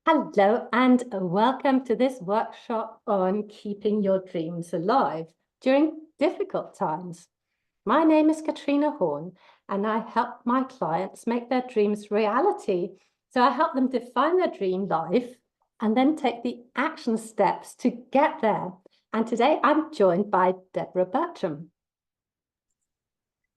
Hello and welcome to this workshop on keeping your dreams alive during difficult times. My name is Katrina Horn and I help my clients make their dreams reality. So I help them define their dream life and then take the action steps to get there. And today I'm joined by Deborah Bertram.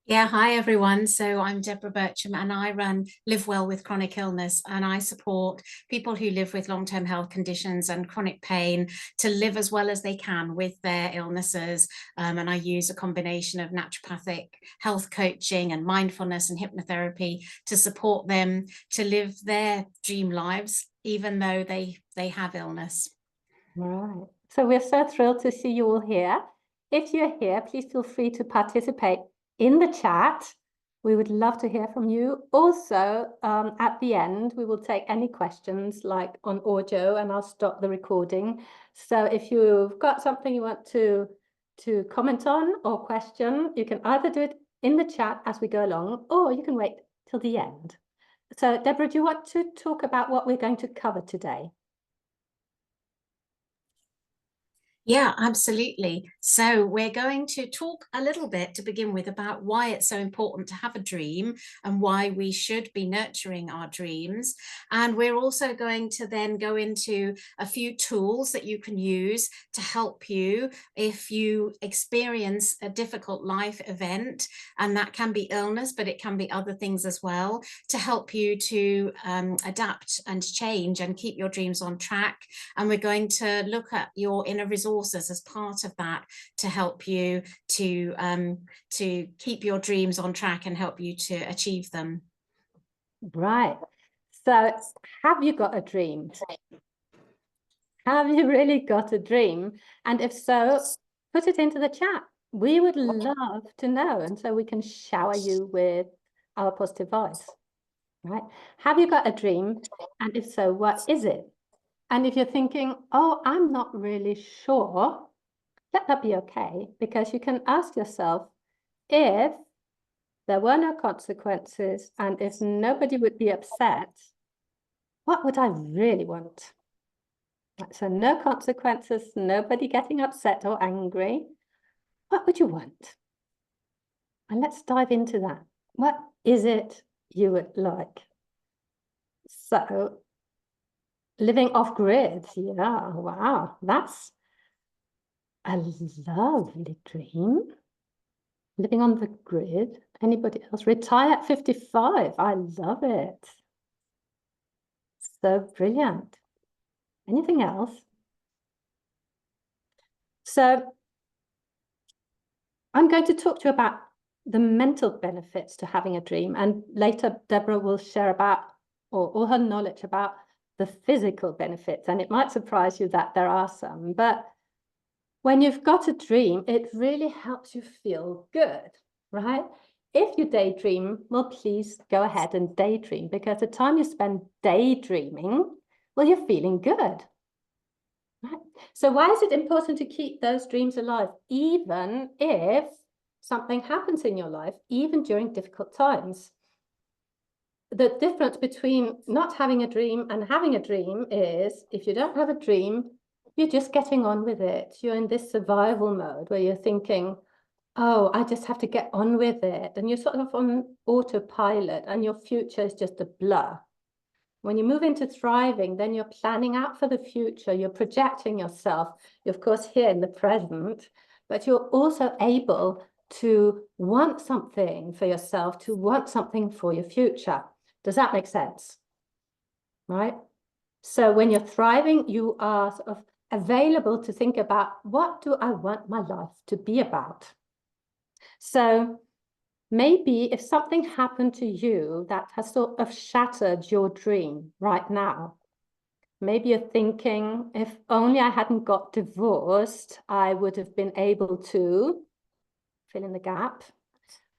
Yeah, hi everyone. So I'm Deborah Bertram and I run Live Well with Chronic Illness, and I support people who live with long-term health conditions and chronic pain to live as well as they can with their illnesses. And I use a combination of naturopathic health coaching and mindfulness and hypnotherapy to support them to live their dream lives, even though they have illness. Right. So we're so thrilled to see you all here. If you're here, please feel free to participate in the chat. We would love to hear from you. Also, at the end, we will take any questions like on audio and I'll stop the recording. So if you've got something you want to comment on or question, you can either do it in the chat as we go along, or you can wait till the end. So Deborah, do you want to talk about what we're going to cover today? Yeah, absolutely. So we're going to talk a little bit to begin with about why it's so important to have a dream and why we should be nurturing our dreams. And we're also going to then go into a few tools that you can use to help you if you experience a difficult life event, and that can be illness, but it can be other things as well, to help you to adapt and change and keep your dreams on track. And we're going to look at your inner resources as part of that to help you to keep your dreams on track and help you to achieve them. Right. So have you got a dream? Have you really got a dream? And if so, put it into the chat. We would love to know. And so we can shower you with our positive vibes, right? Have you got a dream? And if so, what is it? And if you're thinking, oh, I'm not really sure, let that be okay, because you can ask yourself, if there were no consequences and if nobody would be upset, what would I really want? So no consequences, nobody getting upset or angry. What would you want? And let's dive into that. What is it you would like? So living off grid, yeah, wow, that's a lovely dream. Living on the grid. Anybody else? Retire at 55. I love it. So brilliant. Anything else? So I'm going to talk to you about the mental benefits to having a dream. And later, Deborah will share about, or all her knowledge about the physical benefits. And it might surprise you that there are some. But when you've got a dream, it really helps you feel good, right? If you daydream, well, please go ahead and daydream, because the time you spend daydreaming, well, you're feeling good. Right. So why is it important to keep those dreams alive, even if something happens in your life, even during difficult times? The difference between not having a dream and having a dream is, if you don't have a dream, you're just getting on with it. You're in this survival mode where you're thinking, oh, I just have to get on with it. And you're sort of on autopilot and your future is just a blur. When you move into thriving, then you're planning out for the future, you're projecting yourself, you're of course here in the present, but you're also able to want something for yourself, to want something for your future. Does that make sense? Right? So when you're thriving, you are sort of available to think about, what do I want my life to be about? So maybe if something happened to you that has sort of shattered your dream right now, maybe you're thinking, if only I hadn't got divorced, I would have been able to fill in the gap.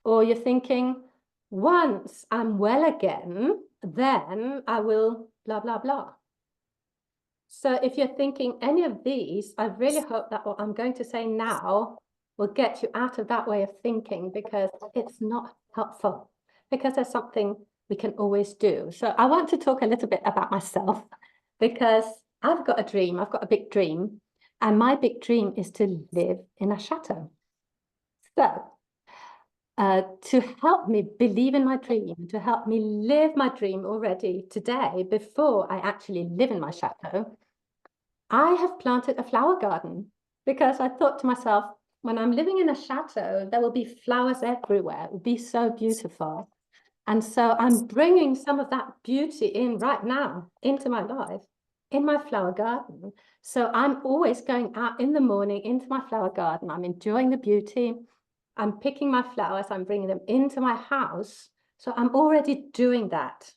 Or you're thinking, once I'm well again, then I will blah, blah, blah. So if you're thinking any of these, I really hope that what I'm going to say now will get you out of that way of thinking, because it's not helpful, because there's something we can always do. So I want to talk a little bit about myself. because I've got a dream, I've got a big dream, and my big dream is to live in a chateau. So, to help me believe in my dream, to help me live my dream already today, before I actually live in my chateau, I have planted a flower garden, because I thought to myself, when I'm living in a chateau, there will be flowers everywhere. It will be so beautiful. And so I'm bringing some of that beauty in right now into my life, in my flower garden. So I'm always going out in the morning into my flower garden. I'm enjoying the beauty. I'm picking my flowers. I'm bringing them into my house. So I'm already doing that.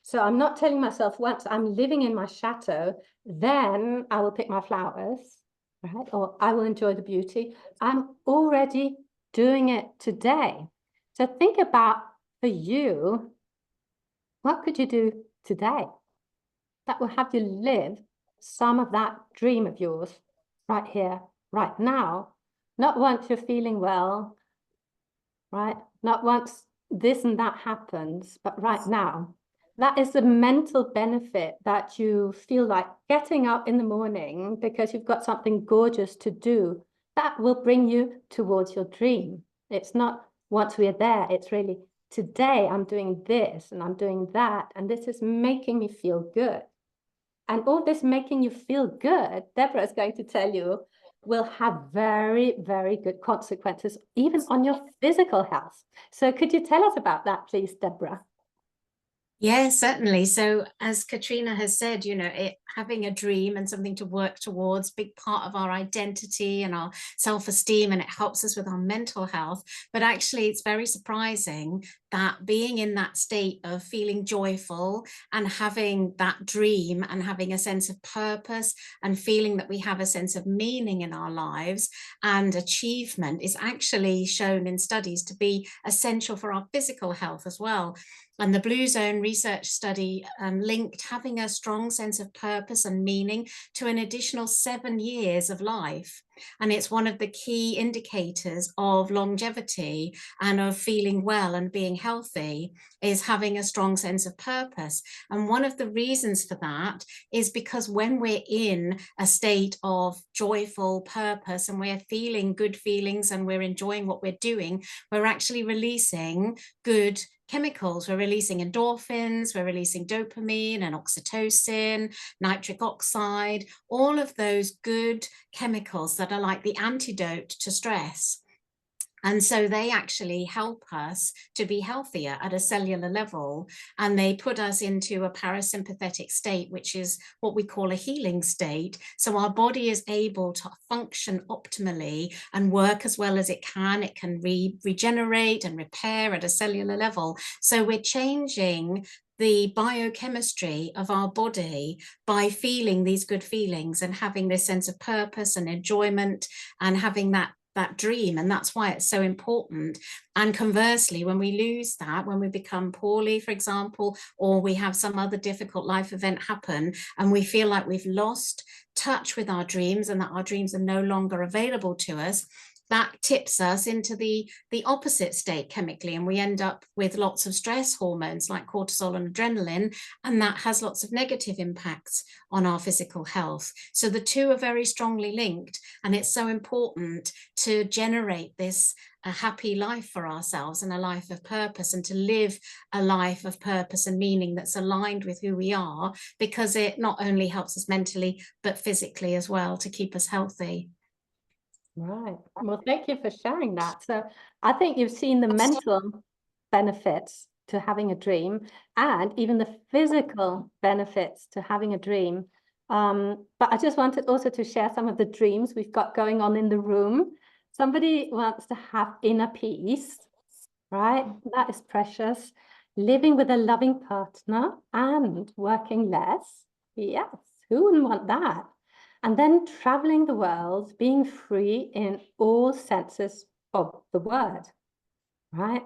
So I'm not telling myself, once I'm living in my chateau, then I will pick my flowers, right? Or I will enjoy the beauty. I'm already doing it today. So think about, for you, what could you do today that will have you live some of that dream of yours right here, right now? Not once you're feeling well, right? Not once this and that happens, but right now. That is the mental benefit, that you feel like getting up in the morning because you've got something gorgeous to do. That will bring you towards your dream. It's not once we're there, it's really today I'm doing this and I'm doing that, and this is making me feel good. And all this making you feel good, Deborah is going to tell you, will have very, very good consequences, even on your physical health. So could you tell us about that, please, Deborah? Yeah, certainly. So as Katrina has said, having a dream and something to work towards, big part of our identity and our self-esteem, and it helps us with our mental health. But actually, it's very surprising that being in that state of feeling joyful and having that dream and having a sense of purpose and feeling that we have a sense of meaning in our lives and achievement is actually shown in studies to be essential for our physical health as well. And the Blue Zone research study linked having a strong sense of purpose and meaning to an additional 7 years of life. And it's one of the key indicators of longevity and of feeling well and being healthy, is having a strong sense of purpose. And one of the reasons for that is because when we're in a state of joyful purpose and we're feeling good feelings and we're enjoying what we're doing, we're actually releasing good chemicals. We're releasing endorphins, we're releasing dopamine and oxytocin, nitric oxide, all of those good chemicals that are like the antidote to stress. And so they actually help us to be healthier at a cellular level, and they put us into a parasympathetic state, which is what we call a healing state. So our body is able to function optimally and work as well as it can. It can regenerate and repair at a cellular level. So we're changing the biochemistry of our body by feeling these good feelings and having this sense of purpose and enjoyment and having that dream. And that's why it's so important. And conversely, when we lose that, when we become poorly, for example, or we have some other difficult life event happen and we feel like we've lost touch with our dreams and that our dreams are no longer available to us, that tips us into the opposite state chemically, and we end up with lots of stress hormones like cortisol and adrenaline, and that has lots of negative impacts on our physical health. So the two are very strongly linked, and it's so important to generate this a happy life for ourselves and a life of purpose, and to live a life of purpose and meaning that's aligned with who we are, because it not only helps us mentally but physically as well to keep us healthy. Right. Well, thank you for sharing that. So I think you've seen the mental benefits to having a dream, and even the physical benefits to having a dream. But I just wanted also to share some of the dreams we've got going on in the room. Somebody wants to have inner peace, right? That is precious. Living with a loving partner and working less. Yes, who wouldn't want that? And then traveling the world, being free in all senses of the word, right?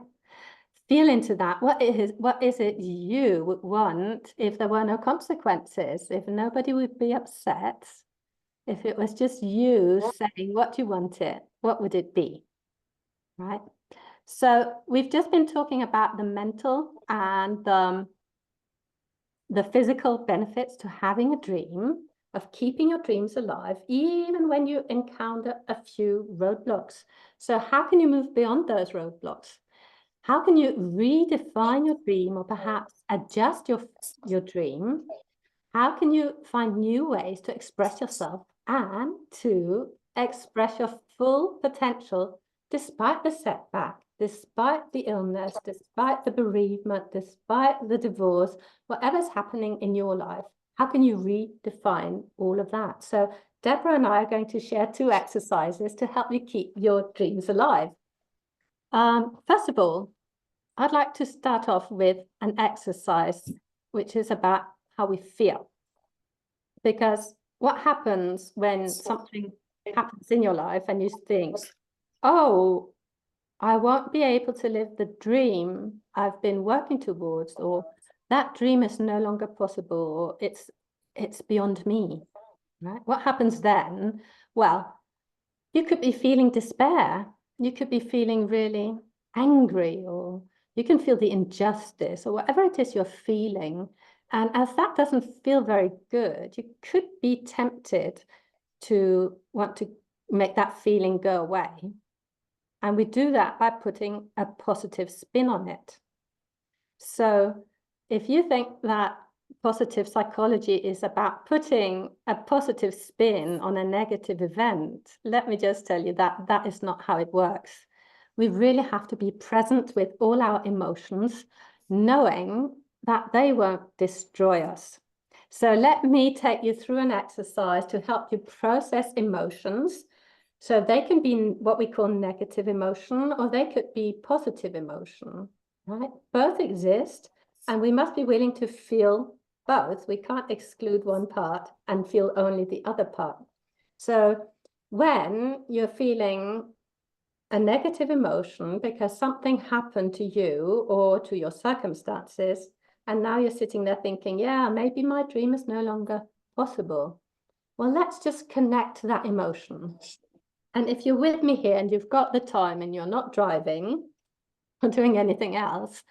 Feel into that. What is it you would want if there were no consequences, if nobody would be upset, if it was just you saying what you wanted, what would it be, right? So we've just been talking about the mental and the the physical benefits to having a dream, of keeping your dreams alive, even when you encounter a few roadblocks. So how can you move beyond those roadblocks? How can you redefine your dream, or perhaps adjust your dream? How can you find new ways to express yourself and to express your full potential despite the setback, despite the illness, despite the bereavement, despite the divorce, whatever's happening in your life? How can you redefine all of that? So Deborah and I are going to share 2 exercises to help you keep your dreams alive. First of all, I'd like to start off with an exercise which is about how we feel. Because what happens when something happens in your life and you think, oh, I won't be able to live the dream I've been working towards, or that dream is no longer possible, or it's beyond me, right? What happens then? Well, you could be feeling despair. You could be feeling really angry, or you can feel the injustice, or whatever it is you're feeling. And as that doesn't feel very good, you could be tempted to want to make that feeling go away. And we do that by putting a positive spin on it. So if you think that positive psychology is about putting a positive spin on a negative event, let me just tell you that that is not how it works. We really have to be present with all our emotions, knowing that they won't destroy us. So let me take you through an exercise to help you process emotions. So they can be what we call negative emotion, or they could be positive emotion, right? Both exist, and we must be willing to feel both. We can't exclude one part and feel only the other part. So when you're feeling a negative emotion because something happened to you or to your circumstances, and now you're sitting there thinking, yeah, maybe my dream is no longer possible. Well, let's just connect that emotion. And if you're with me here and you've got the time and you're not driving or doing anything else,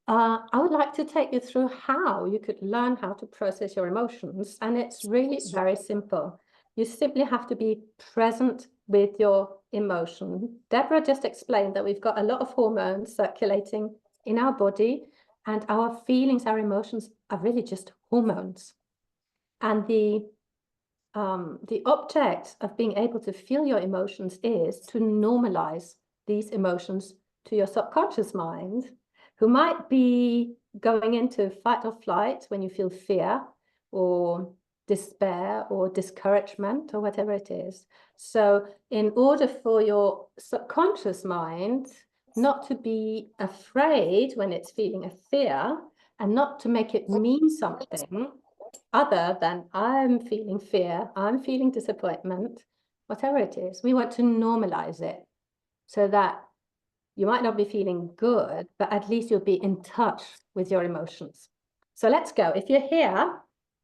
I would like to take you through how you could learn how to process your emotions. And it's really very simple. You simply have to be present with your emotion. Deborah just explained that we've got a lot of hormones circulating in our body, and our feelings, our emotions are really just hormones. And the object of being able to feel your emotions is to normalize these emotions to your subconscious mind, who might be going into fight or flight when you feel fear or despair or discouragement or whatever it is. So in order for your subconscious mind not to be afraid when it's feeling a fear, and not to make it mean something other than I'm feeling fear, I'm feeling disappointment, whatever it is, we want to normalize it so that you might not be feeling good, but at least you'll be in touch with your emotions. So let's go. If you're here,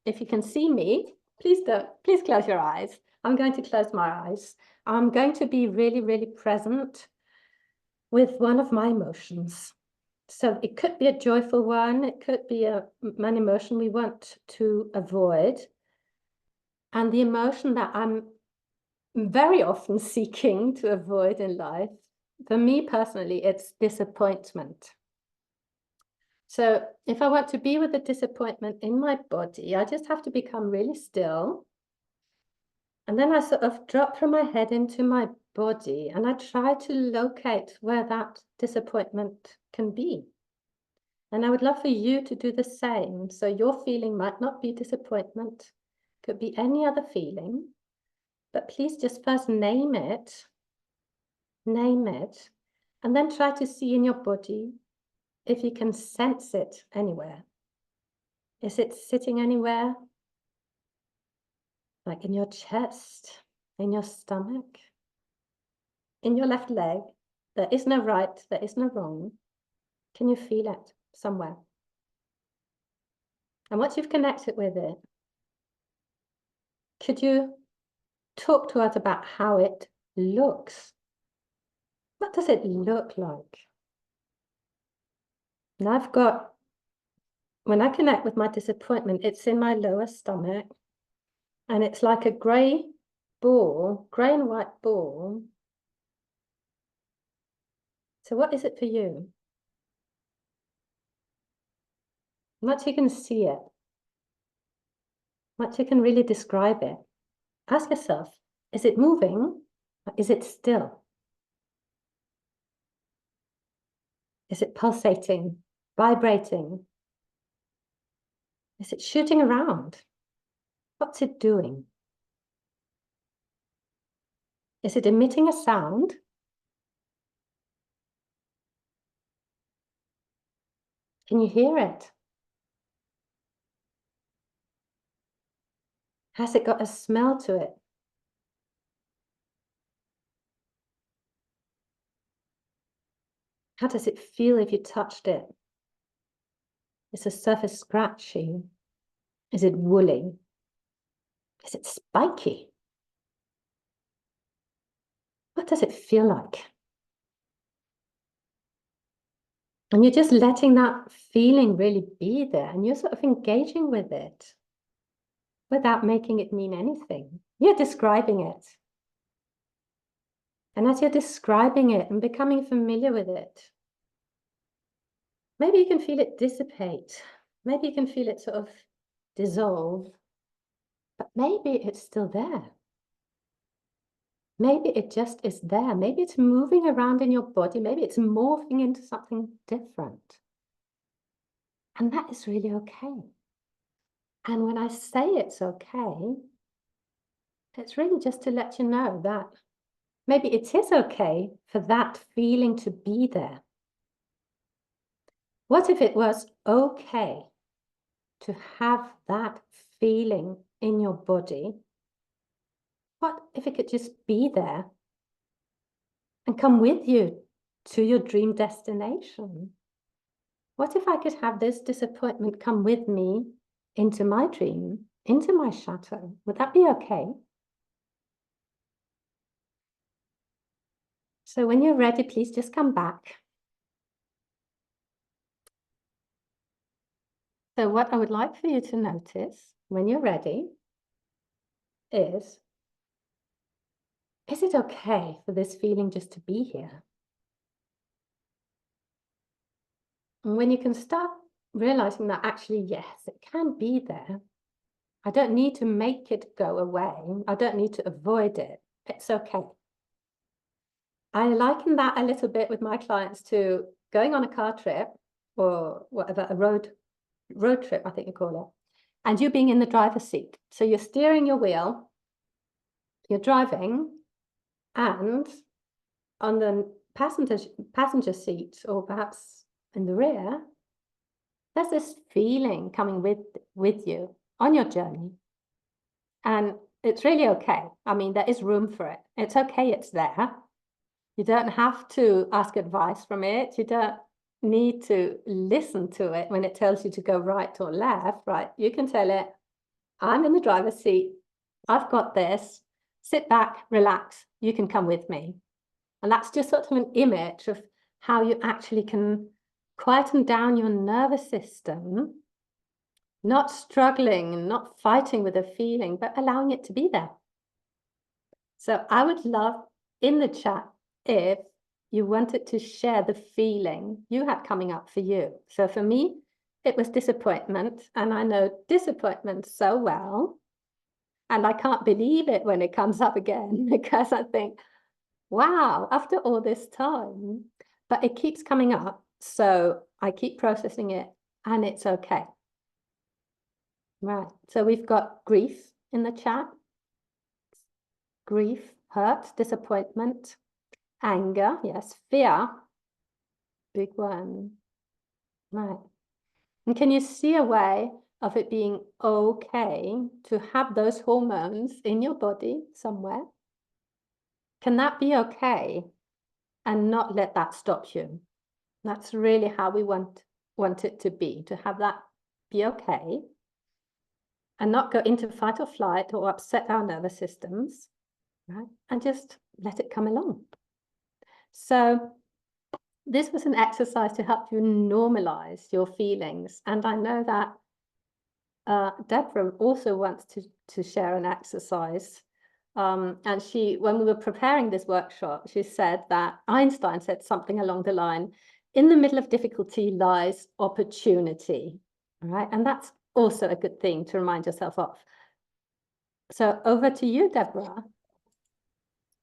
if you can see me, please close your eyes. I'm going to close my eyes. I'm going to be really, really present with one of my emotions. So it could be a joyful one, it could be an emotion we want to avoid. And the emotion that I'm very often seeking to avoid in life, for me personally, it's disappointment. So if I want to be with the disappointment in my body, I just have to become really still. And then I sort of drop from my head into my body, and I try to locate where that disappointment can be. And I would love for you to do the same. So your feeling might not be disappointment, could be any other feeling, but please just first name it, and then try to see in your body if you can sense it anywhere. Is it sitting anywhere? Like in your chest, in your stomach, in your left leg? There is no right, there is no wrong. Can you feel it somewhere? And once you've connected with it, could you talk to us about how it looks? What does it look like? And I've got when I connect with my disappointment, it's in my lower stomach, and it's like a grey ball, grey and white ball. So what is it for you? Much you can see it, much you can really describe it. Ask yourself, is it moving? Or is it still? Is it pulsating, vibrating? Is it shooting around? What's it doing? Is it emitting a sound? Can you hear it? Has it got a smell to it? How does it feel if you touched it? Is the surface scratchy? Is it woolly? Is it spiky? What does it feel like? And you're just letting that feeling really be there, and you're sort of engaging with it without making it mean anything. You're describing it. And as you're describing it and becoming familiar with it, maybe you can feel it dissipate. Maybe you can feel it sort of dissolve. But maybe it's still there. Maybe it just is there. Maybe it's moving around in your body. Maybe it's morphing into something different. And that is really okay. And when I say it's okay, it's really just to let you know that maybe it is okay for that feeling to be there. What if it was okay to have that feeling in your body? What if it could just be there and come with you to your dream destination? What if I could have this disappointment come with me into my dream, into my chateau? Would that be okay? So when you're ready, please just come back. So what I would like for you to notice when you're ready is it okay for this feeling just to be here? And when you can start realizing that actually, yes, it can be there. I don't need to make it go away. I don't need to avoid it. It's okay. I liken that a little bit with my clients to going on a car trip or whatever, a road trip, I think you call it, and you being in the driver's seat. So you're steering your wheel, you're driving, and on the passenger seat, or perhaps in the rear, there's this feeling coming with you on your journey. And it's really okay. I mean, there is room for it. It's okay, it's there. You don't have to ask advice from it. You don't need to listen to it when it tells you to go right or left, right? You can tell it, I'm in the driver's seat. I've got this. Sit back, relax. You can come with me. And that's just sort of an image of how you actually can quieten down your nervous system, not struggling, not fighting with a feeling, but allowing it to be there. So I would love in the chat if you wanted to share the feeling you had coming up for you. So for me, it was disappointment, and I know disappointment so well. And I can't believe it when it comes up again, because I think, wow, after all this time, but it keeps coming up. So I keep processing it, and it's okay. Right. So we've got grief in the chat. Grief, hurt, disappointment, anger, yes, fear, big one. Right. And can you see a way of it being okay to have those hormones in your body somewhere? Can that be okay and not let that stop you? That's really how we want it to be, to have that be okay and not go into fight or flight or upset our nervous systems, right? And just let it come along. So this was an exercise to help you normalize your feelings. And I know that Deborah also wants to share an exercise. And when we were preparing this workshop, she said that Einstein said something along the line, in the middle of difficulty lies opportunity. All right. And that's also a good thing to remind yourself of. So over to you, Deborah.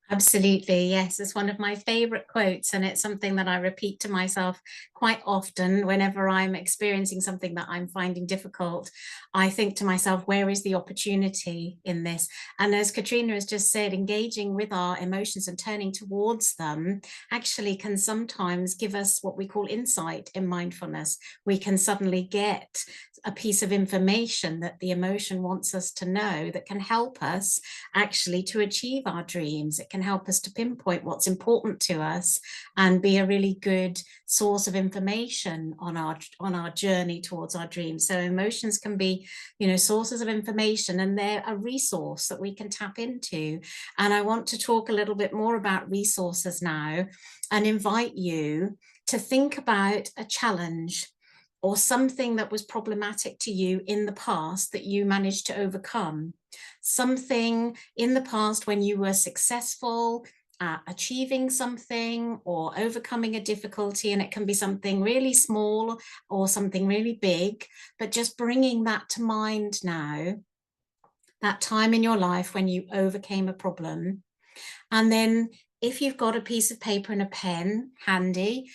Absolutely, yes. It's one of my favorite quotes, and it's something that I repeat to myself quite often whenever I'm experiencing something that I'm finding difficult. I think to myself, where is the opportunity in this? And as Katrina has just said, engaging with our emotions and turning towards them actually can sometimes give us what we call insight in mindfulness. We can suddenly get a piece of information that the emotion wants us to know that can help us actually to achieve our dreams. It can help us to pinpoint what's important to us and be a really good source of information on our journey towards our dreams. So emotions can be, sources of information, and they're a resource that we can tap into. And I want to talk a little bit more about resources now and invite you to think about a challenge or something that was problematic to you in the past that you managed to overcome. Something in the past when you were successful at achieving something or overcoming a difficulty, and it can be something really small or something really big, but just bringing that to mind now, that time in your life when you overcame a problem. And then if you've got a piece of paper and a pen handy,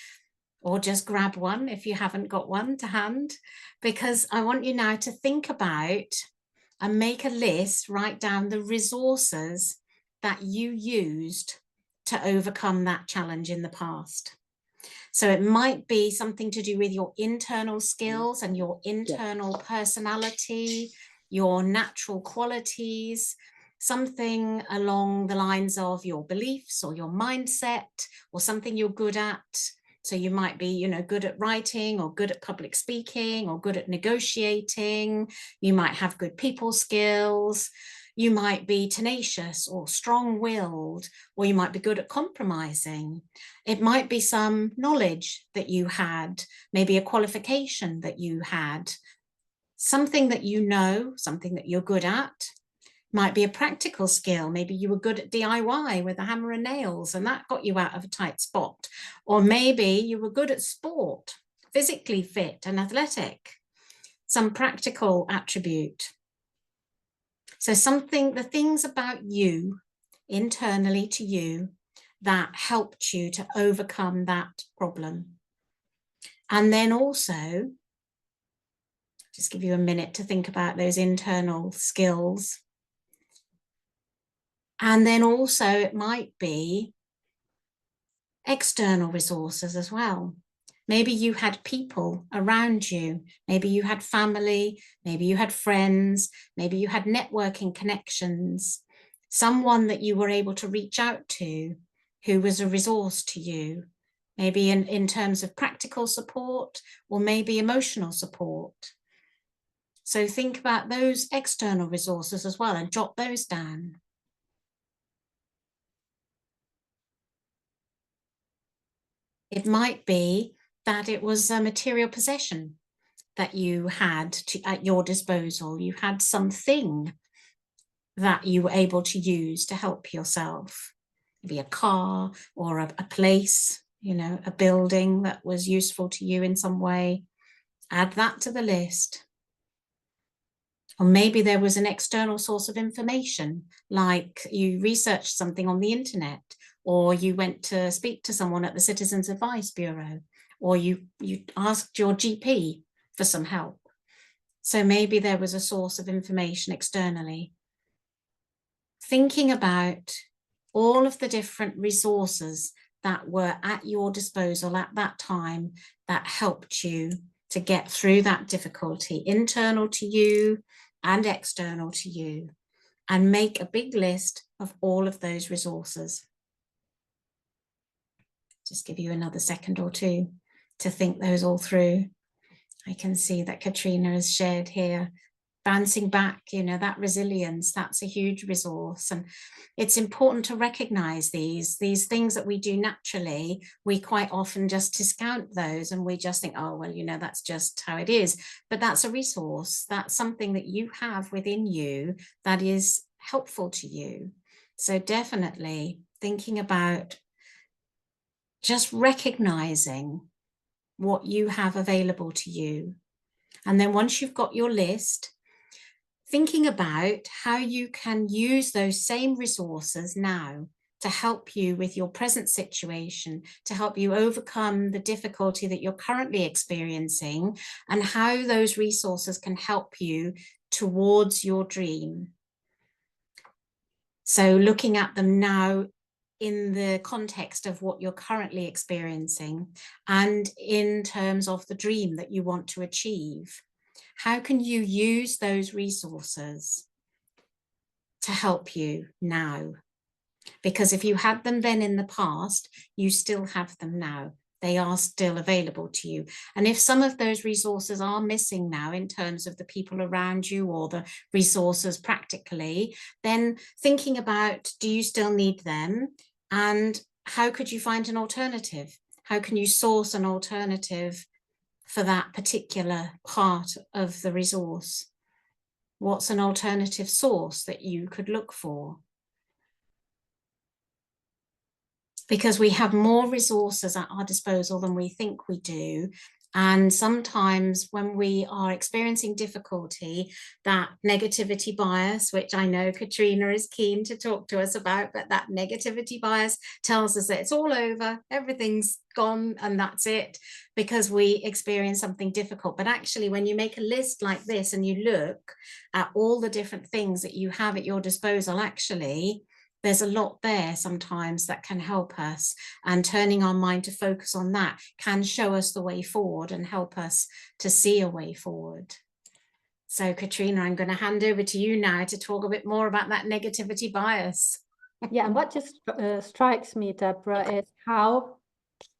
or just grab one if you haven't got one to hand, because I want you now to think about and make a list, write down the resources that you used to overcome that challenge in the past. So it might be something to do with your internal skills and your internal personality, your natural qualities, something along the lines of your beliefs or your mindset, or something you're good at. So you might be, good at writing or good at public speaking or good at negotiating. You might have good people skills. You might be tenacious or strong-willed, or you might be good at compromising. It might be some knowledge that you had, maybe a qualification that you had, something that you know, something that you're good at. Might be a practical skill. Maybe you were good at DIY with a hammer and nails, and that got you out of a tight spot. Or maybe you were good at sport, physically fit and athletic, some practical attribute. So the things about you, internally to you, that helped you to overcome that problem. And then also, just give you a minute to think about those internal skills. And then also it might be external resources as well. Maybe you had people around you, maybe you had family, maybe you had friends, maybe you had networking connections, someone that you were able to reach out to who was a resource to you, maybe in terms of practical support or maybe emotional support. So think about those external resources as well and jot those down. It might be that it was a material possession that you had at your disposal. You had something that you were able to use to help yourself. Maybe a car or a place, a building that was useful to you in some way. Add that to the list. Or maybe there was an external source of information, like you researched something on the internet, or you went to speak to someone at the Citizens Advice Bureau, or you asked your GP for some help. So maybe there was a source of information externally. Thinking about all of the different resources that were at your disposal at that time that helped you to get through that difficulty, internal to you and external to you, and make a big list of all of those resources. Just give you another second or two to think those all through. I can see that Katrina has shared here bouncing back, you know, that resilience, that's a huge resource. And it's important to recognize these things that we do naturally. We quite often just discount those and we just think, oh, well, you know, that's just how it is. But that's a resource. That's something that you have within you that is helpful to you. So definitely thinking about just recognizing what you have available to you. And then once you've got your list, thinking about how you can use those same resources now to help you with your present situation, to help you overcome the difficulty that you're currently experiencing, and how those resources can help you towards your dream. So looking at them now in the context of what you're currently experiencing and in terms of the dream that you want to achieve. How can you use those resources to help you now? Because if you had them then in the past, you still have them now. They are still available to you. And if some of those resources are missing now in terms of the people around you or the resources practically, then thinking about, do you still need them? And how could you find an alternative? How can you source an alternative for that particular part of the resource? What's an alternative source that you could look for? Because we have more resources at our disposal than we think we do. And sometimes when we are experiencing difficulty, that negativity bias, which I know Katrina is keen to talk to us about, but that negativity bias tells us that it's all over, everything's gone and that's it, because we experience something difficult. But actually, when you make a list like this and you look at all the different things that you have at your disposal, actually, there's a lot there sometimes that can help us, and turning our mind to focus on that can show us the way forward and help us to see a way forward. So Katrina, I'm going to hand over to you now to talk a bit more about that negativity bias. Yeah, and what just strikes me, Deborah, is how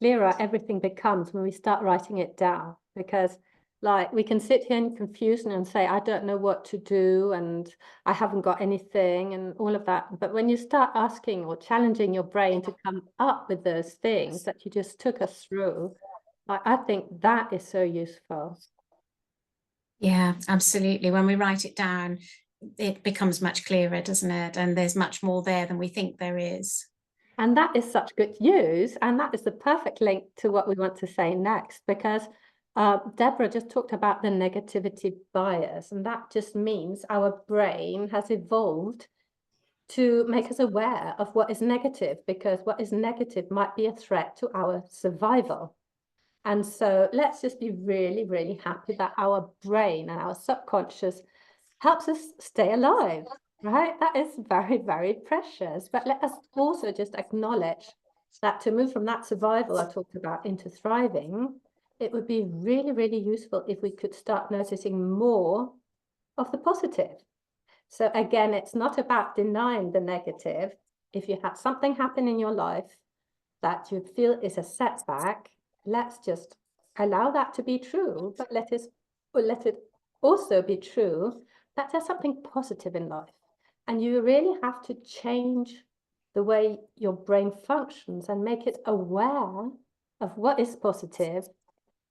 clearer everything becomes when we start writing it down. Because like we can sit here in confusion and say, I don't know what to do and I haven't got anything and all of that. But when you start asking or challenging your brain to come up with those things that you just took us through, I think that is so useful. Yeah, absolutely. When we write it down, it becomes much clearer, doesn't it? And there's much more there than we think there is. And that is such good news. And that is the perfect link to what we want to say next, because Deborah just talked about the negativity bias. And that just means our brain has evolved to make us aware of what is negative, because what is negative might be a threat to our survival. And so let's just be really, really happy that our brain and our subconscious helps us stay alive. Right? That is very, very precious. But let us also just acknowledge that to move from that survival I talked about into thriving, it would be really, really useful if we could start noticing more of the positive. So again, it's not about denying the negative. If you had something happen in your life that you feel is a setback, let's just allow that to be true, but let it also be true that there's something positive in life. And you really have to change the way your brain functions and make it aware of what is positive,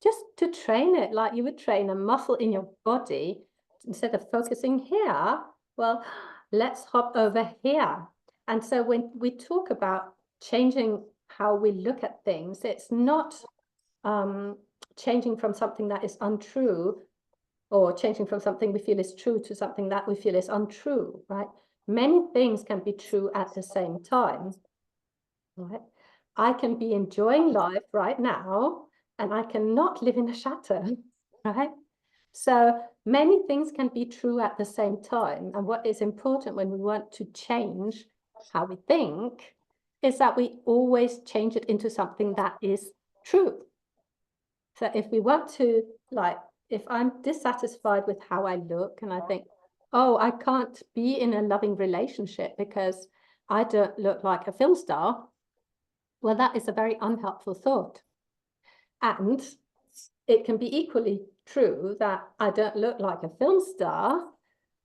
just to train it like you would train a muscle in your body. Instead of focusing here, well, let's hop over here. And so when we talk about changing how we look at things, it's not changing from something that is untrue, or changing from something we feel is true to something that we feel is untrue, right? Many things can be true at the same time, right? I can be enjoying life right now, and I cannot live in a shatter, right? So many things can be true at the same time. And what is important when we want to change how we think is that we always change it into something that is true. So if we want to, like, if I'm dissatisfied with how I look and I think, oh, I can't be in a loving relationship because I don't look like a film star, well, that is a very unhelpful thought. And it can be equally true that I don't look like a film star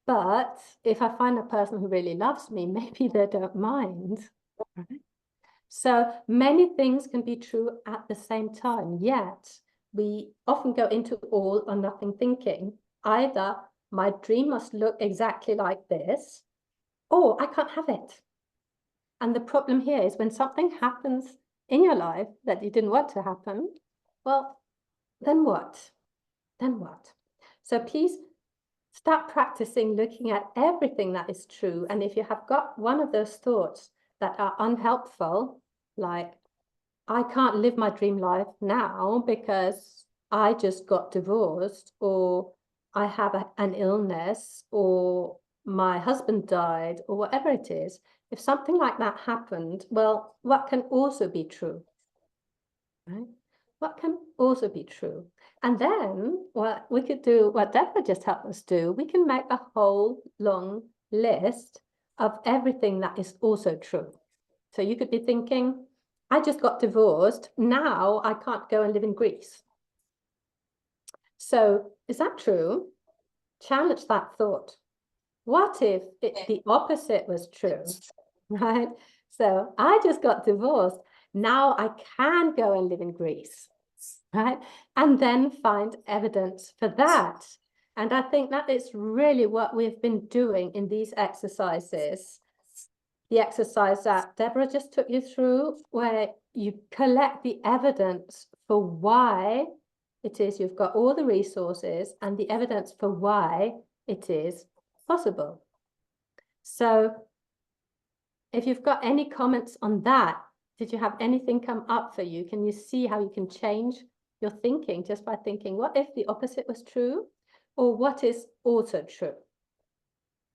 But if I find a person who really loves me, maybe they don't mind. Right? So many things can be true at the same time, yet we often go into all or nothing thinking. Either my dream must look exactly like this, or I can't have it. And the problem here is when something happens in your life that you didn't want to happen, well, then what? Then what? So please start practicing looking at everything that is true. And if you have got one of those thoughts that are unhelpful, like, I can't live my dream life now because I just got divorced, or I have an illness, or my husband died, or whatever it is. If something like that happened, well, what can also be true? Right? What can also be true? And then what we could do, what Deborah just helped us do, we can make a whole long list of everything that is also true. So you could be thinking, I just got divorced. Now I can't go and live in Greece. So is that true? Challenge that thought. What if the opposite was true, right? So I just got divorced. Now I can go and live in Greece, right? And then find evidence for that. And I think that is really what we've been doing in these exercises. The exercise that Deborah just took you through, where you collect the evidence for why it is you've got all the resources and the evidence for why it is possible. So if you've got any comments on that, did you have anything come up for you? Can you see how you can change your thinking just by thinking, what if the opposite was true? Or what is also true?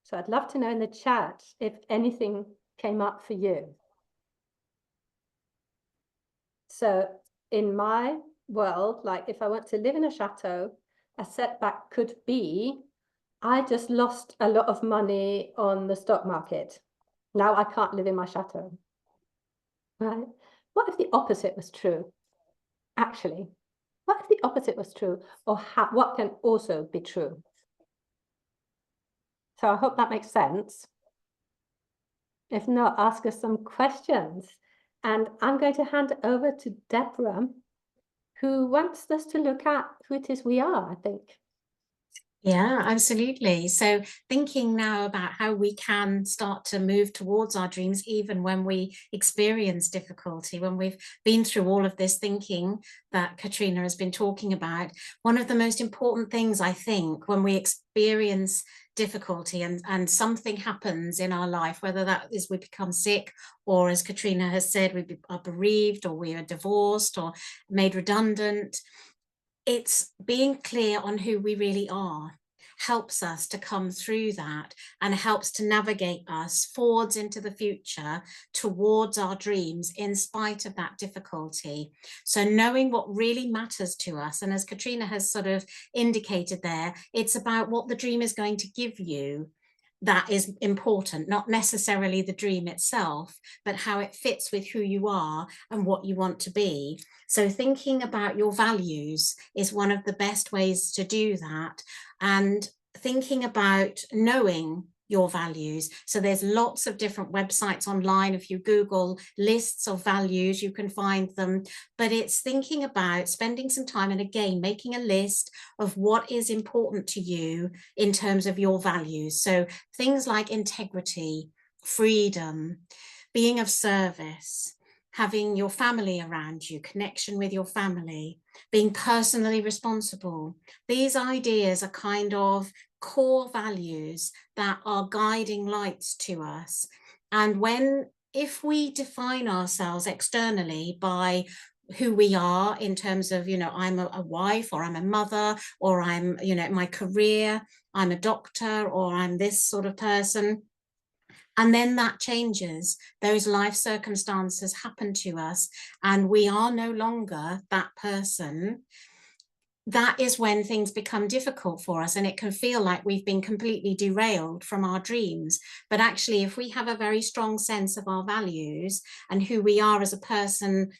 So I'd love to know in the chat if anything came up for you. So in my world, like if I want to live in a chateau, a setback could be, I just lost a lot of money on the stock market. Now I can't live in my chateau, right? What if the opposite was true? Actually, what if the opposite was true? Or what can also be true? So I hope that makes sense. If not, ask us some questions. And I'm going to hand over to Deborah, who wants us to look at who it is we are, I think. Yeah, absolutely. So thinking now about how we can start to move towards our dreams, even when we experience difficulty, when we've been through all of this thinking that Katrina has been talking about. One of the most important things, I think, when we experience difficulty and something happens in our life, whether that is we become sick, or as Katrina has said, we are bereaved, or we are divorced or made redundant, it's being clear on who we really are helps us to come through that and helps to navigate us forwards into the future towards our dreams in spite of that difficulty. So knowing what really matters to us, and as Katrina has sort of indicated there, it's about what the dream is going to give you that is important, not necessarily the dream itself, but how it fits with who you are and what you want to be. So thinking about your values is one of the best ways to do that, and thinking about knowing your values. So there's lots of different websites online. If you Google lists of values, you can find them, but it's thinking about spending some time and again, making a list of what is important to you in terms of your values. So things like integrity, freedom, being of service, having your family around you, connection with your family, being personally responsible. These ideas are kind of core values that are guiding lights to us. And if we define ourselves externally by who we are in terms of, I'm a wife, or I'm a mother, or I'm, my career, I'm a doctor, or I'm this sort of person, and then that changes, those life circumstances happen to us, and we are no longer that person, that is when things become difficult for us, and it can feel like we've been completely derailed from our dreams. But actually, if we have a very strong sense of our values and who we are as a person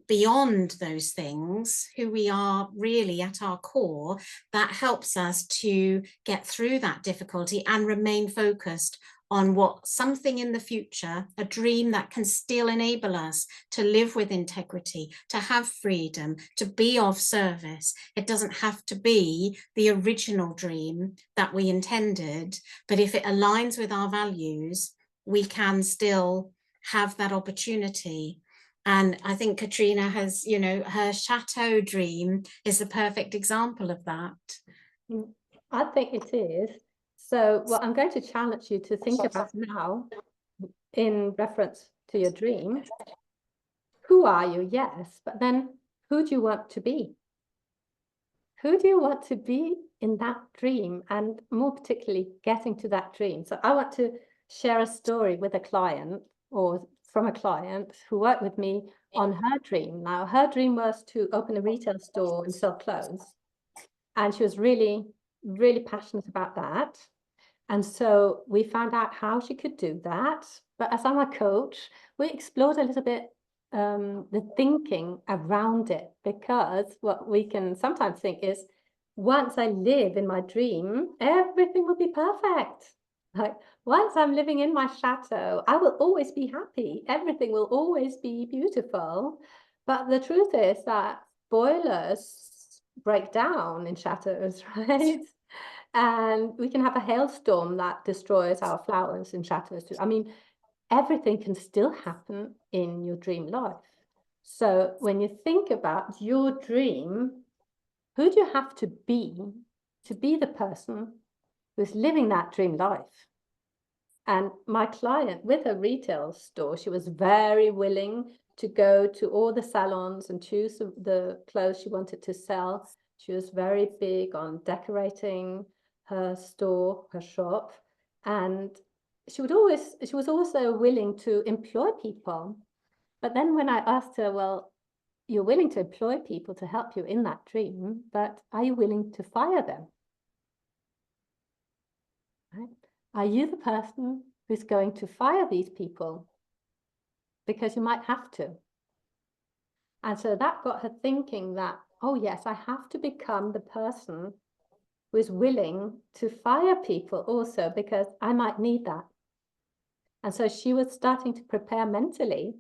beyond those things, who we are really at our core, that helps us to get through that difficulty and remain focused on what something in the future, a dream that can still enable us to live with integrity, to have freedom, to be of service. It doesn't have to be the original dream that we intended, but if it aligns with our values, we can still have that opportunity. And I think Katrina has, you know, her chateau dream is the perfect example of that. I think it is. So what I'm going to challenge you to think about now, in reference to your dream, who are you? Yes, but then who do you want to be? Who do you want to be in that dream, and more particularly getting to that dream? So I want to share a story with a client, or from a client who worked with me on her dream. Now, her dream was to open a retail store and sell clothes. And she was really, really passionate about that. And so we found out how she could do that. But as I'm a coach, we explored a little bit the thinking around it, because what we can sometimes think is, once I live in my dream, everything will be perfect. Like, once I'm living in my chateau, I will always be happy. Everything will always be beautiful. But the truth is that boilers break down in chateaus, right? And we can have a hailstorm that destroys our flowers in chateaus too. I mean, everything can still happen in your dream life. So when you think about your dream, who do you have to be the person who's living that dream life? And my client, with her retail store, she was very willing to go to all the salons and choose the clothes she wanted to sell. She was very big on decorating her store, her shop, and she was also willing to employ people. But then when I asked her, well, you're willing to employ people to help you in that dream, but are you willing to fire them? Right? Are you the person who's going to fire these people? Because you might have to. And so that got her thinking that, oh yes, I have to become the person who is willing to fire people also, because I might need that. And so she was starting to prepare mentally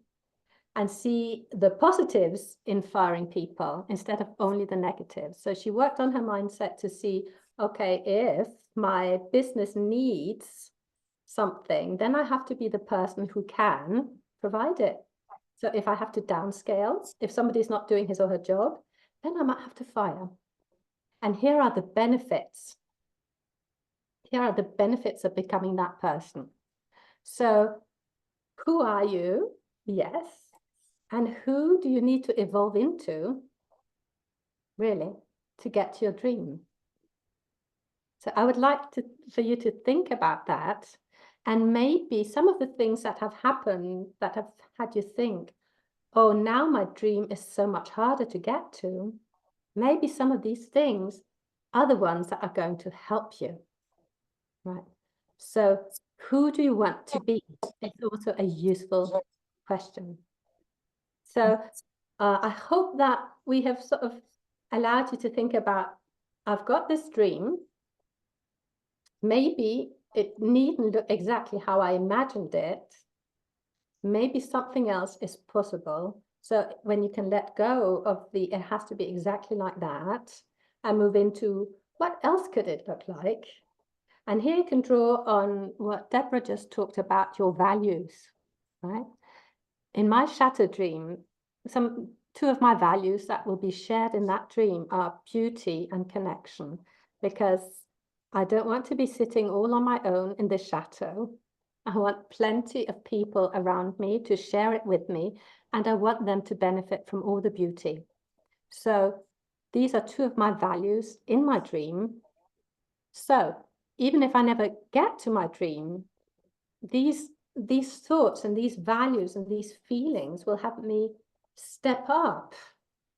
and see the positives in firing people instead of only the negatives. So she worked on her mindset to see, okay, if my business needs something, then I have to be the person who can provide it. So if I have to downscale, if somebody's not doing his or her job, then I might have to fire. And here are the benefits. Here are the benefits of becoming that person. So who are you? Yes. And who do you need to evolve into, really, to get to your dream? So I would like for you to think about that, and maybe some of the things that have happened that have had you think, oh, now my dream is so much harder to get to. Maybe some of these things are the ones that are going to help you, right? So who do you want to be? It's also a useful question. So I hope that we have sort of allowed you to think about, I've got this dream. Maybe it needn't look exactly how I imagined it. Maybe something else is possible. So when you can let go of it has to be exactly like that, and move into what else could it look like? And here you can draw on what Deborah just talked about, your values, right? In my shatter dream, two of my values that will be shared in that dream are beauty and connection, because I don't want to be sitting all on my own in the chateau. I want plenty of people around me to share it with me, and I want them to benefit from all the beauty. So these are two of my values in my dream. So even if I never get to my dream, these thoughts and these values and these feelings will help me step up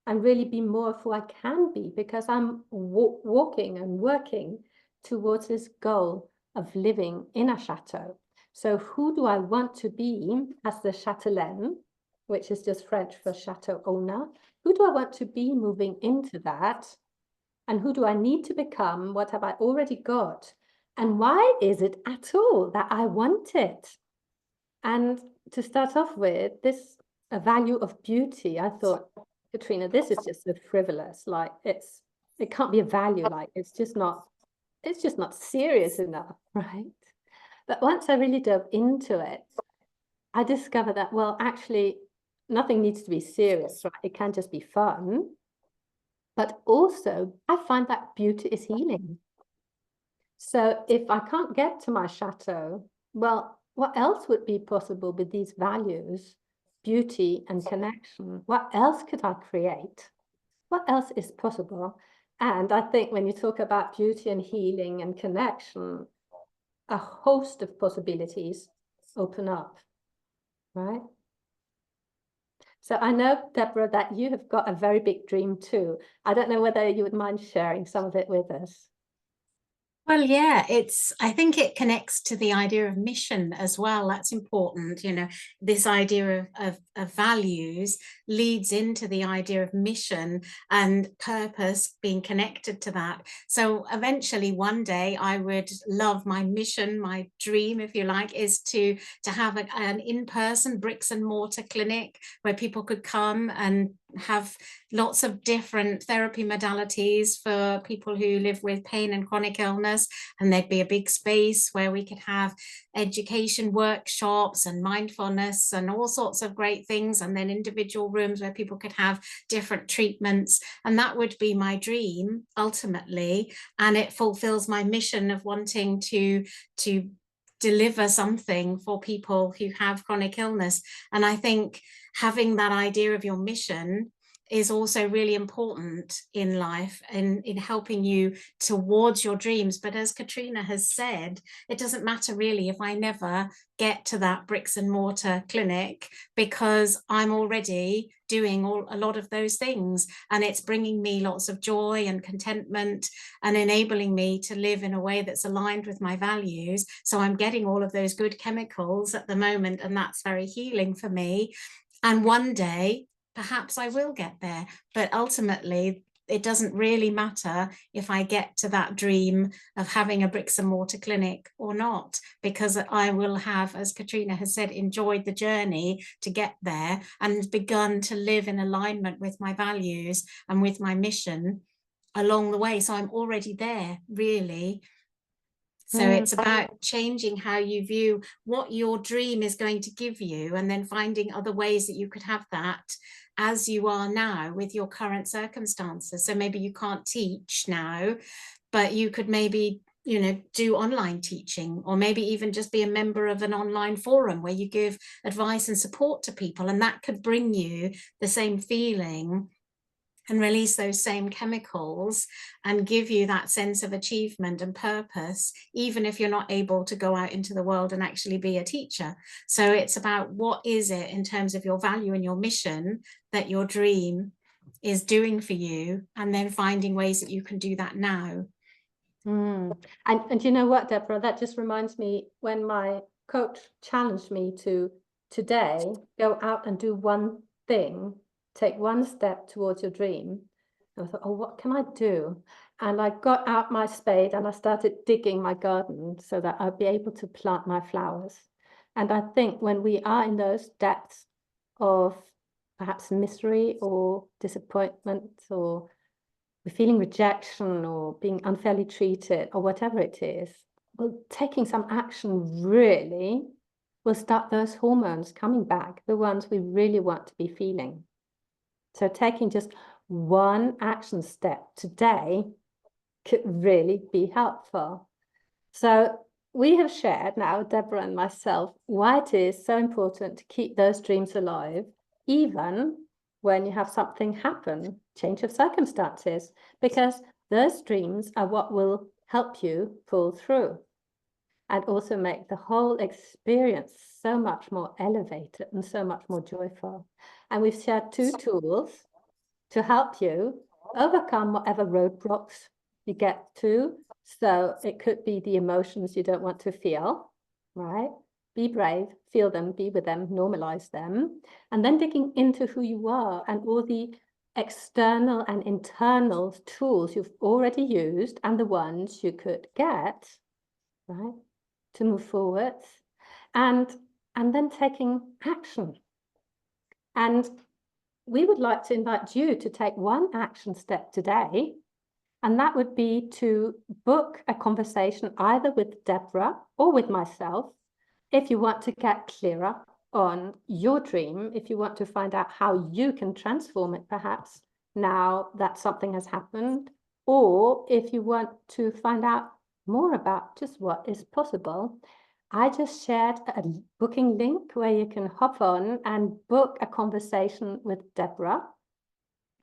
and really be more of who I can be, because I'm walking and working towards this goal of living in a chateau. So who do I want to be as the chatelaine, which is just French for chateau owner. Who do I want to be moving into that? And who do I need to become? What have I already got? And why is it at all that I want it? And to start off with, this a value of beauty, I thought, Katrina, this is just so frivolous. Like it can't be a value. Like it's just not serious enough, right? But once I really dove into it, I discovered that, well, actually, nothing needs to be serious, right? It can just be fun. But also, I find that beauty is healing. So if I can't get to my chateau, well, what else would be possible with these values, beauty and connection? What else could I create? What else is possible? And I think when you talk about beauty and healing and connection, a host of possibilities open up, right? So I know, Deborah, that you have got a very big dream too. I don't know whether you would mind sharing some of it with us. Well, yeah, I think it connects to the idea of mission as well. That's important. This idea of values leads into the idea of mission and purpose being connected to that. So eventually one day I would love my mission, my dream, if you like, is to have an in-person bricks and mortar clinic where people could come and have lots of different therapy modalities for people who live with pain and chronic illness, and there'd be a big space where we could have education workshops and mindfulness and all sorts of great things, and then individual rooms where people could have different treatments. And that would be my dream ultimately, and it fulfills my mission of wanting to deliver something for people who have chronic illness. And I think having that idea of your mission is also really important in life and in helping you towards your dreams. But as Katrina has said, it doesn't matter really if I never get to that bricks and mortar clinic, because I'm already doing a lot of those things, and it's bringing me lots of joy and contentment and enabling me to live in a way that's aligned with my values. So I'm getting all of those good chemicals at the moment, and that's very healing for me. And one day, perhaps I will get there. But ultimately, it doesn't really matter if I get to that dream of having a bricks and mortar clinic or not, because I will have, as Katrina has said, enjoyed the journey to get there and begun to live in alignment with my values and with my mission along the way. So I'm already there, really. So it's about changing how you view what your dream is going to give you, and then finding other ways that you could have that as you are now with your current circumstances. So maybe you can't teach now, but you could maybe, do online teaching, or maybe even just be a member of an online forum where you give advice and support to people. And that could bring you the same feeling and release those same chemicals and give you that sense of achievement and purpose, even if you're not able to go out into the world and actually be a teacher. So it's about what is it in terms of your value and your mission that your dream is doing for you, and then finding ways that you can do that now. And you know what, Deborah, that just reminds me when my coach challenged me to today go out and do one thing, take one step towards your dream. And I thought, oh, what can I do? And I got out my spade and I started digging my garden so that I'd be able to plant my flowers. And I think when we are in those depths of perhaps misery or disappointment, or we're feeling rejection or being unfairly treated or whatever it is, well, taking some action really will start those hormones coming back, the ones we really want to be feeling. So taking just one action step today could really be helpful. So we have shared now, Deborah and myself, why it is so important to keep those dreams alive, even when you have something happen, change of circumstances, because those dreams are what will help you pull through and also make the whole experience so much more elevated and so much more joyful. And we've shared 2 tools to help you overcome whatever roadblocks you get to. So it could be the emotions you don't want to feel, right? be brave, feel them, be with them, normalize them, and then digging into who you are and all the external and internal tools you've already used and the ones you could get, right, to move forward, and then taking action. And we would like to invite you to take one action step today, and that would be to book a conversation either with Deborah or with myself if you want to get clearer on your dream, if you want to find out how you can transform it perhaps now that something has happened, or if you want to find out more about just what is possible. I just shared a booking link where you can hop on and book a conversation with Deborah.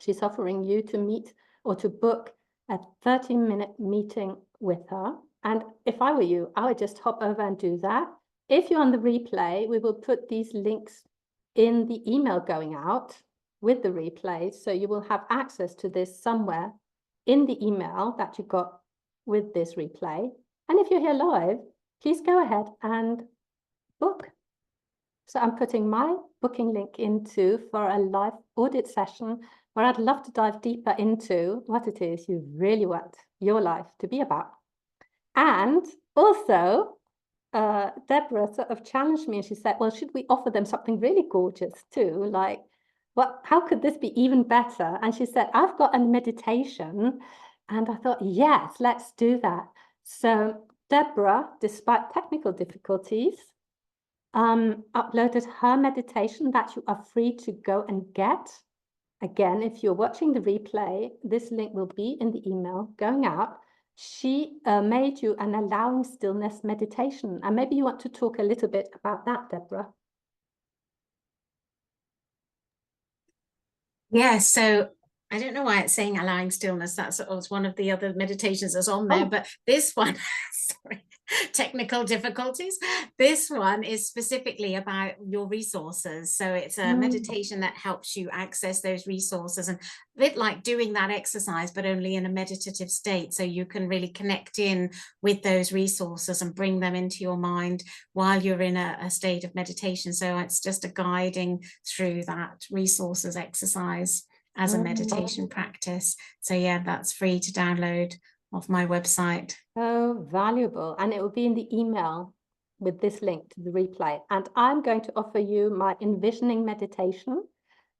She's offering you to meet or to book a 30-minute meeting with her. And if I were you, I would just hop over and do that. If you're on the replay, we will put these links in the email going out with the replay. So you will have access to this somewhere in the email that you got with this replay. And if you're here live, please go ahead and book. So I'm putting my booking link into for a live audit session where I'd love to dive deeper into what it is you really want your life to be about. And also, Deborah sort of challenged me and she said, well, should we offer them something really gorgeous too? Like, how could this be even better? And she said, I've got a meditation. And I thought, yes, let's do that. So Deborah, despite technical difficulties, uploaded her meditation that you are free to go and get. Again, if you're watching the replay, this link will be in the email going out. She made you an allowing stillness meditation. And maybe you want to talk a little bit about that, Deborah. Yeah, so I don't know why it's saying allowing stillness. That's was one of the other meditations that's on there, but this one, sorry, technical difficulties. This one is specifically about your resources. So it's a meditation that helps you access those resources, and a bit like doing that exercise, but only in a meditative state. So you can really connect in with those resources and bring them into your mind while you're in a state of meditation. So it's just a guiding through that resources exercise as a meditation practice. So yeah, that's free to download off my website. So valuable. And it will be in the email with this link to the replay. And I'm going to offer you my envisioning meditation,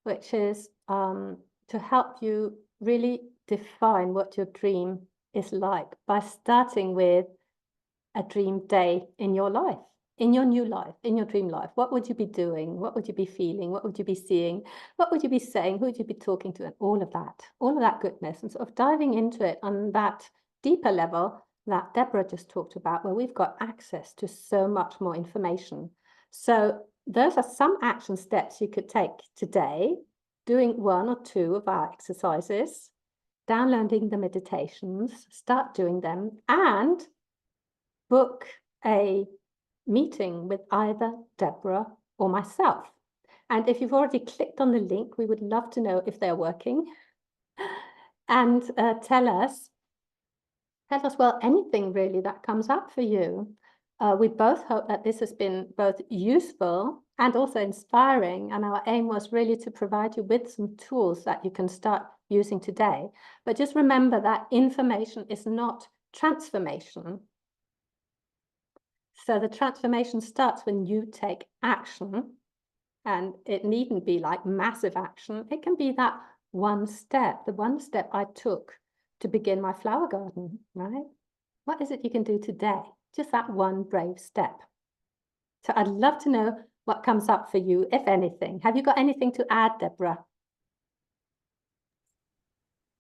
which is to help you really define what your dream is like by starting with a dream day in your life, in your new life, in your dream life. What would you be doing? What would you be feeling? What would you be seeing? What would you be saying? Who would you be talking to? And all of that goodness, and sort of diving into it on that deeper level that Deborah just talked about, where we've got access to so much more information. So those are some action steps you could take today, doing one or two of our exercises, downloading the meditations, start doing them, and book a meeting with either Deborah or myself. And if you've already clicked on the link, we would love to know if they're working. And tell us, well, anything really that comes up for you. We both hope that this has been both useful and also inspiring. And our aim was really to provide you with some tools that you can start using today. But just remember that information is not transformation. So the transformation starts when you take action, and it needn't be like massive action. It can be that one step, the one step I took to begin my flower garden, right? What is it you can do today? Just that one brave step. So I'd love to know what comes up for you, if anything. Have you got anything to add, Deborah?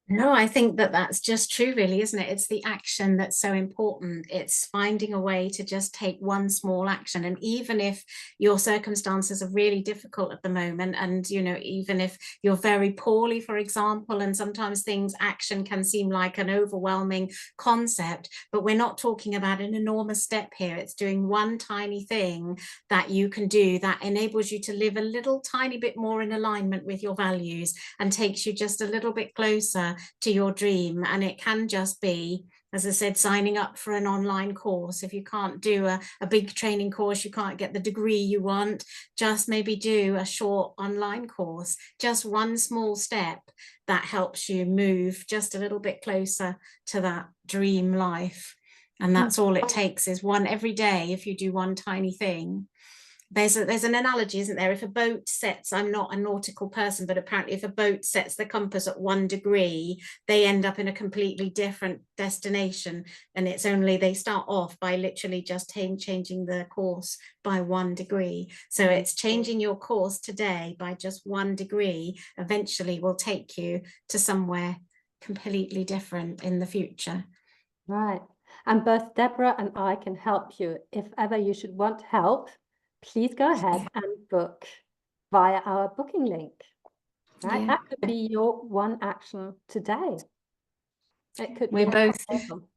No, I think that that's just true, really, isn't it? It's the action that's so important. It's finding a way to just take one small action. And even if your circumstances are really difficult at the moment, and, you know, even if you're very poorly, for example, and sometimes action can seem like an overwhelming concept, but we're not talking about an enormous step here. It's doing one tiny thing that you can do that enables you to live a little tiny bit more in alignment with your values and takes you just a little bit closer to your dream. And it can just be as I said, signing up for an online course. If you can't do a big training course, you can't get the degree you want, just maybe do a short online course, just one small step that helps you move just a little bit closer to that dream life. And that's all it takes, is one every day. If you do one tiny thing, there's an analogy, isn't there? If a boat sets, I'm not a nautical person, but apparently if a boat sets the compass at 1 degree, they end up in a completely different destination. And it's only, they start off by literally just changing the course by 1 degree. So it's changing your course today by just 1 degree eventually will take you to somewhere completely different in the future. Right. And both Deborah and I can help you. If ever you should want help, please go ahead and book via our booking link. Right? Yeah. That could be your one action today. It could be We're both awesome.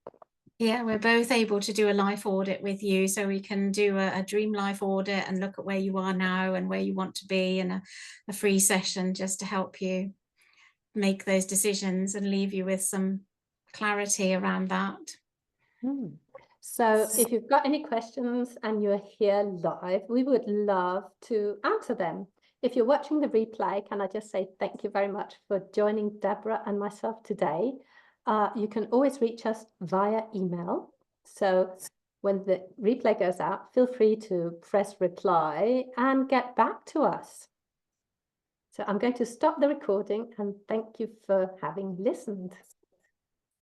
we're both able to do a life audit with you, so we can do a dream life audit and look at where you are now and where you want to be, and a free session just to help you make those decisions and leave you with some clarity around that. So if you've got any questions and you're here live, we would love to answer them. If you're watching the replay, can I just say thank you very much for joining Deborah and myself today. You can always reach us via email. So when the replay goes out, feel free to press reply and get back to us. So I'm going to stop the recording and thank you for having listened.